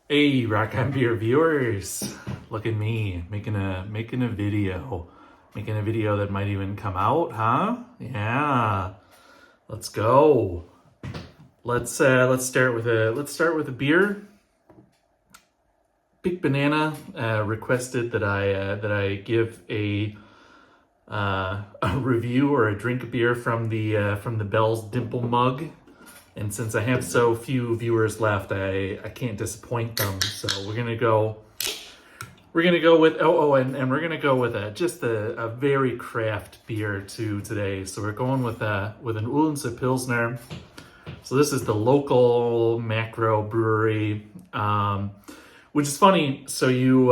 Hey, Rock on Beer viewers, look at me making a video that might even come out, huh? Yeah, let's go. Let's start with a beer. Big Banana requested that I give a review or a drink of beer from the Bell's Dimple mug. And since I have so few viewers left, I can't disappoint them. So we're gonna go with and we're gonna go with just a very craft beer today. So we're going with an Ullensee Pilsner. So this is the local macro brewery, which is funny. So you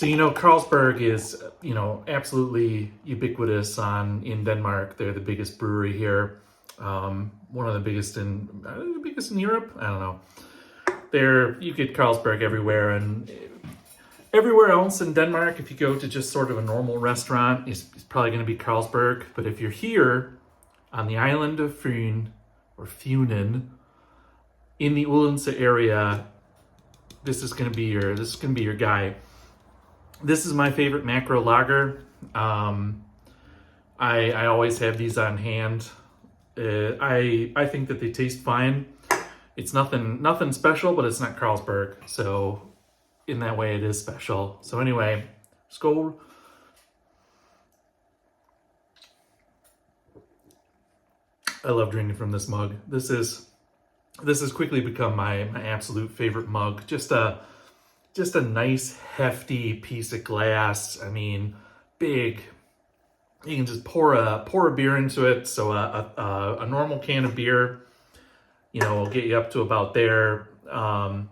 know Carlsberg is absolutely ubiquitous in Denmark. They're the biggest brewery here. One of the biggest in Europe. I don't know. You get Carlsberg everywhere, and everywhere else in Denmark, if you go to just sort of a normal restaurant, it's probably going to be Carlsberg. But if you're here on the island of Fyn or Funen in the Odense area, this is going to be your guy. This is my favorite macro lager. I always have these on hand. I think that they taste fine. It's nothing special, but it's not Carlsberg. So in that way, it is special. So anyway, skål. I love drinking from this mug. This has quickly become my absolute favorite mug. Just a nice hefty piece of glass. I mean, big. You can just pour a beer into it. So a normal can of beer, will get you up to about there. The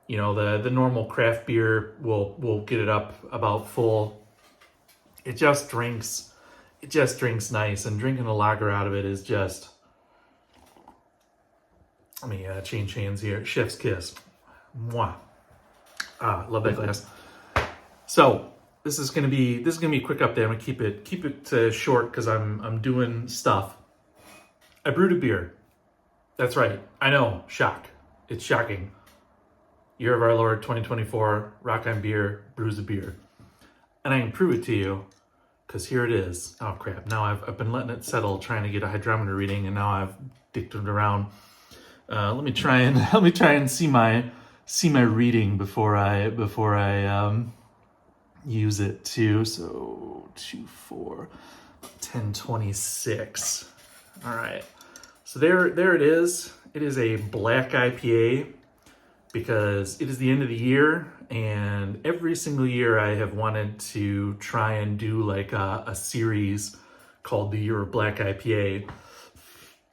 normal craft beer will get it up about full. It just drinks nice, and drinking a lager out of it is just. Let me change hands here. Chef's kiss. Mwah. Love that glass. So this is gonna be a quick update. I'm gonna keep it short because I'm doing stuff. I brewed a beer. That's right. I know. Shock. It's shocking. Year of our Lord 2024. Rock on Beer brews a beer, and I can prove it to you because here it is. Oh crap! Now I've been letting it settle, trying to get a hydrometer reading, and now I've dicked it around. Let me try and see my reading before I use it too. So 2, 4, 10:26. All right. So there it is. It is a black IPA because it is the end of the year, and every single year I have wanted to try and do like a series called the Year of Black IPA.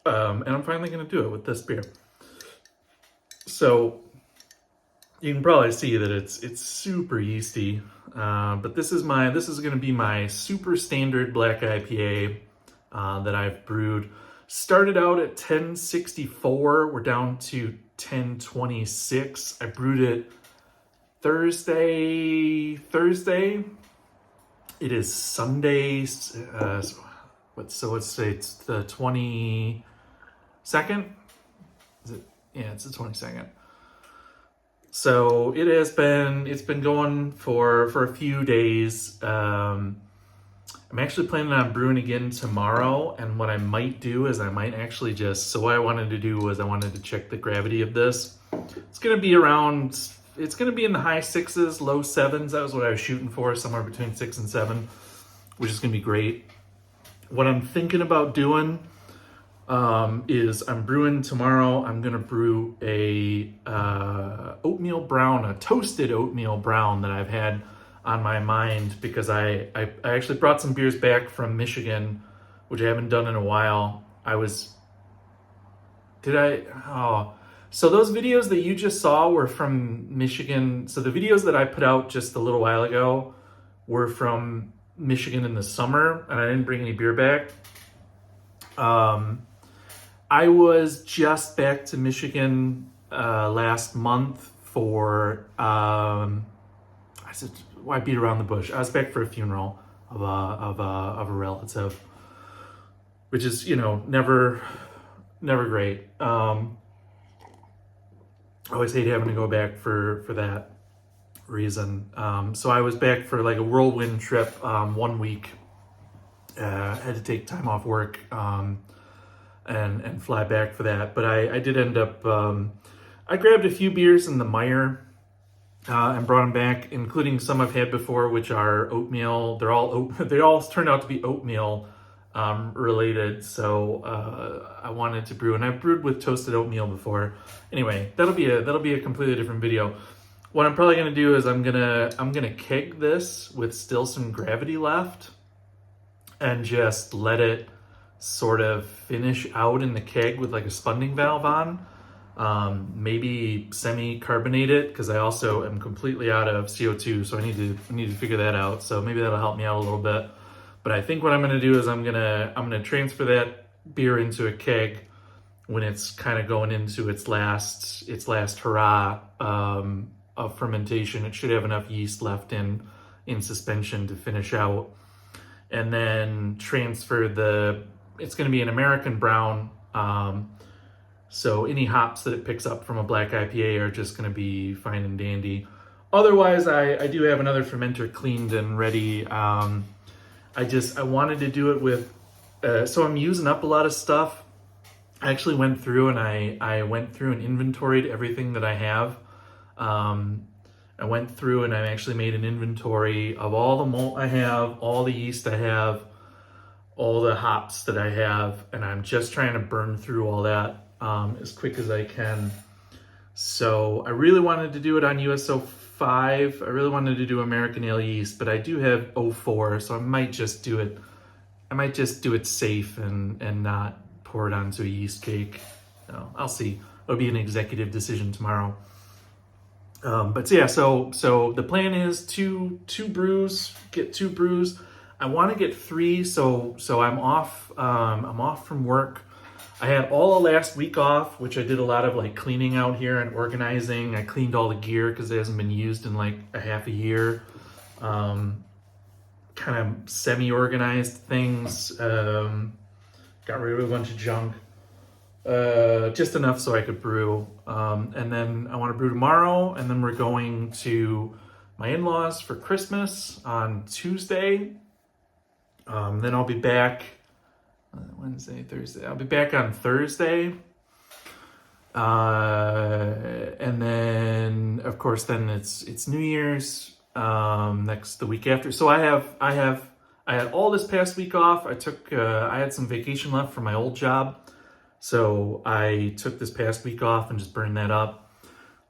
And I'm finally going to do it with this beer. So you can probably see that it's super yeasty, but this is going to be my super standard black IPA that I've brewed. Started out at 1064. We're down to 1026. I brewed it Thursday. It is Sunday. Let's say it's the 22nd. Is it? Yeah, it's the 22nd. So it's been going for a few days. I'm actually planning on brewing again tomorrow, and what I might do is I might actually what I wanted to do was I wanted to check the gravity of this. It's gonna be in the high 6s, low 7s. That was what I was shooting for, somewhere between 6 and 7, which is gonna be great. What I'm thinking about doing is I'm brewing tomorrow. I'm gonna brew a oatmeal brown, a toasted oatmeal brown that I've had on my mind because I actually brought some beers back from Michigan, which I haven't done in a while. So those videos that you just saw were from Michigan. So the videos that I put out just a little while ago were from Michigan in the summer, and I didn't bring any beer back. I was just back to Michigan last month for I said, why beat around the bush? I was back for a funeral of a relative, which is never great. I always hate having to go back for that reason. So I was back for like a whirlwind trip 1 week. Had to take time off work and fly back for that. But I did end up, I grabbed a few beers in the Meyer and brought them back, including some I've had before, which are oatmeal. They all turned out to be oatmeal related. So I wanted to brew, and I've brewed with toasted oatmeal before. Anyway, that'll be a completely different video. What I'm probably gonna do is I'm gonna keg this with still some gravity left, and just let it sort of finish out in the keg with like a spunding valve on. Maybe semi-carbonate it, because I also am completely out of CO2, so I need to figure that out. So maybe that'll help me out a little bit. But I think what I'm gonna do is I'm gonna transfer that beer into a keg when it's kind of going into its last hurrah of fermentation. It should have enough yeast left in suspension to finish out, and then transfer it's going to be an American brown. So any hops that it picks up from a black IPA are just going to be fine and dandy. Otherwise, I do have another fermenter cleaned and ready. I wanted to do it with, so I'm using up a lot of stuff. I actually went through and I went through and inventoried everything that I have. I went through and I actually made an inventory of all the malt I have, all the yeast I have, all the hops that I have, and I'm just trying to burn through all that as quick as I can. So I really wanted to do it on USO 5. I really wanted to do American Ale yeast, but I do have 04, so I might just do it. I might just do it safe and not pour it onto a yeast cake. So I'll see. It'll be an executive decision tomorrow. But yeah, so the plan is get 2 brews. I want to get 3, so I'm off. I'm off from work. I had all of last week off, which I did a lot of like cleaning out here and organizing. I cleaned all the gear because it hasn't been used in like a half a year. Kind of semi-organized things. Got rid of a bunch of junk. Just enough so I could brew. And then I want to brew tomorrow, and then we're going to my in-laws for Christmas on Tuesday. Then I'll be back Wednesday, Thursday. I'll be back on Thursday. And then of course then it's New Year's the week after. So I had all this past week off. I had some vacation left from my old job. So I took this past week off and just burned that up.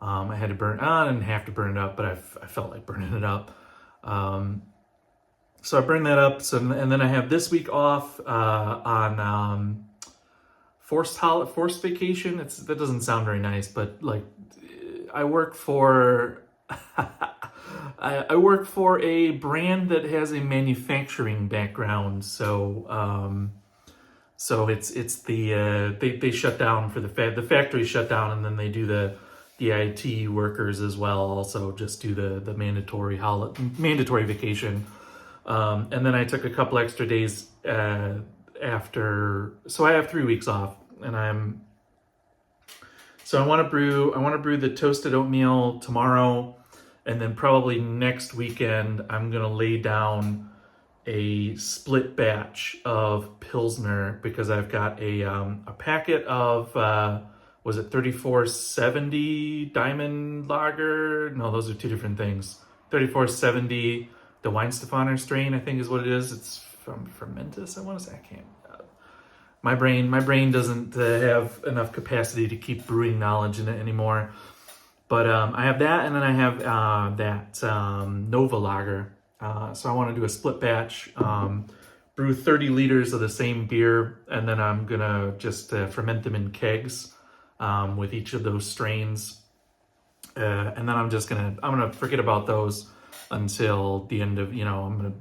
I had to burn I didn't have to burn it up, but I felt like burning it up. So I burned that up. And then I have this week off on forced vacation. That doesn't sound very nice, but like I work for I work for a brand that has a manufacturing background. So it's they shut down for the factory shut down, and then they do the IT workers as well also just do the mandatory vacation. And then I took a couple extra days after, so I have 3 weeks off, and I want to brew the toasted oatmeal tomorrow, and then probably next weekend I'm gonna lay down a split batch of Pilsner, because I've got a packet of was it 3470 Diamond Lager? No, those are two different things. 3470, the Weihenstephaner strain, I think is what it is. It's from Fermentus, I want to say. I can't. My brain doesn't have enough capacity to keep brewing knowledge in it anymore. But I have that, and then I have that Nova Lager. So I want to do a split batch, brew 30 liters of the same beer, and then I'm gonna just ferment them in kegs with each of those strains, and then I'm gonna forget about those until the end of, I'm gonna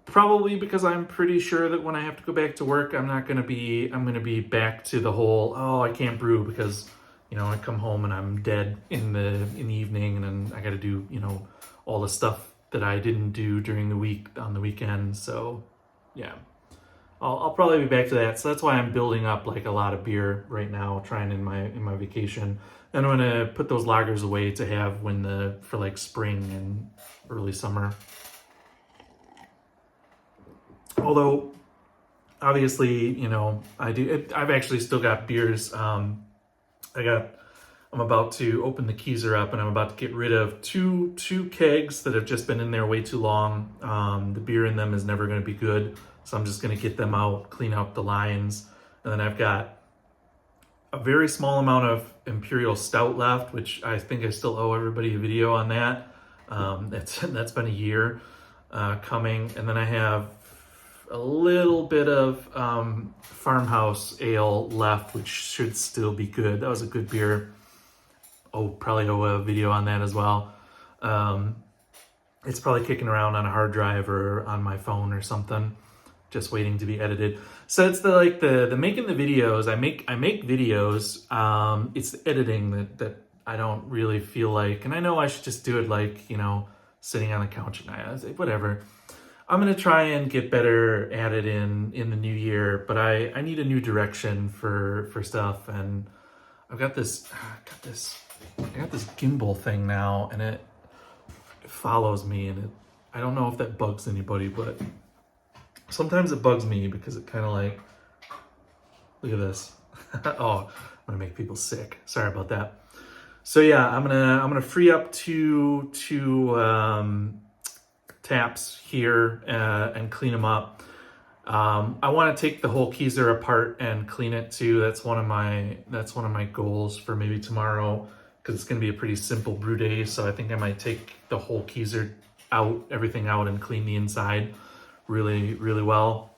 probably, because I'm pretty sure that when I have to go back to work, I'm gonna be back to the whole, I can't brew because I come home and I'm dead in the evening, and then I got to do all the stuff that I didn't do during the week on the weekend. So yeah, I'll probably be back to that. So that's why I'm building up like a lot of beer right now, trying in my vacation. And I'm gonna put those lagers away to have for like spring and early summer. Although, obviously, you know, I've actually still got beers. I'm about to open the keezer up, and I'm about to get rid of two kegs that have just been in there way too long. The beer in them is never going to be good, so I'm just going to get them out, clean out the lines, and then I've got a very small amount of Imperial Stout left, which I think I still owe everybody a video on that. That's been a year coming, and then I have a little bit of Farmhouse Ale left, which should still be good. That was a good beer. Probably owe a video on that as well. It's probably kicking around on a hard drive or on my phone or something, just waiting to be edited. So it's the making the videos. I make videos. It's the editing that I don't really feel like, and I know I should just do it like, you know, sitting on the couch at night. I was like, whatever. I'm gonna try and get better at it in the new year, but I need a new direction for stuff, and I've got this gimbal thing now, and it follows me, and I don't know if that bugs anybody, but sometimes it bugs me because it kind of like, look at this. Oh, I'm gonna make people sick. Sorry about that. So yeah, I'm gonna free up two taps here and clean them up. I want to take the whole keezer apart and clean it too. That's one of my goals for maybe tomorrow, because it's going to be a pretty simple brew day. So I think I might take the whole keezer out, everything out, and clean the inside really, really well.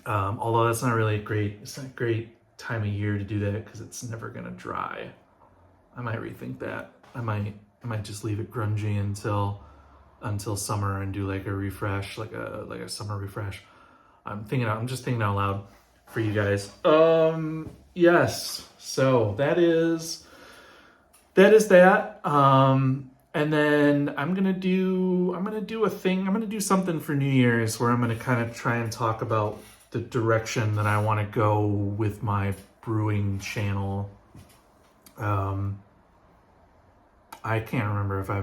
Although that's not really it's not a great time of year to do that because it's never going to dry. I might rethink that. I might just leave it grungy until summer and do like a refresh, like a summer refresh. I'm just thinking out loud for you guys. Yes. So that is that. And then I'm gonna do something for New Year's where I'm gonna kind of try and talk about the direction that I want to go with my brewing channel. I can't remember if I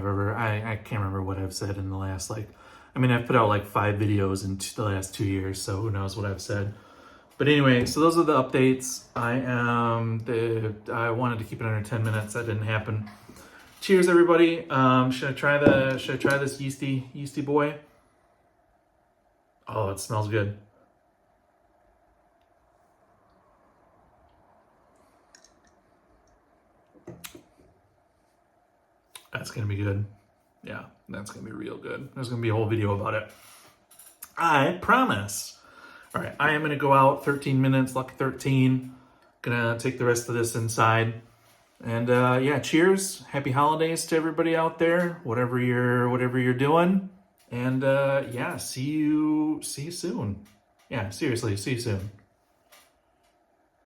can't remember what I've said in the last, I've put out like 5 videos in the last 2 years, so who knows what I've said. But anyway, so those are the updates. I wanted to keep it under 10 minutes. That didn't happen. Cheers, everybody. Should I try this yeasty boy? Oh, it smells good. That's gonna be good. Yeah, that's gonna be real good. There's gonna be a whole video about it. I promise. All right, I am gonna go out 13 minutes, lucky 13. Gonna take the rest of this inside. And yeah, cheers. Happy holidays to everybody out there, whatever you're doing. And yeah, see you soon. Yeah, seriously, see you soon.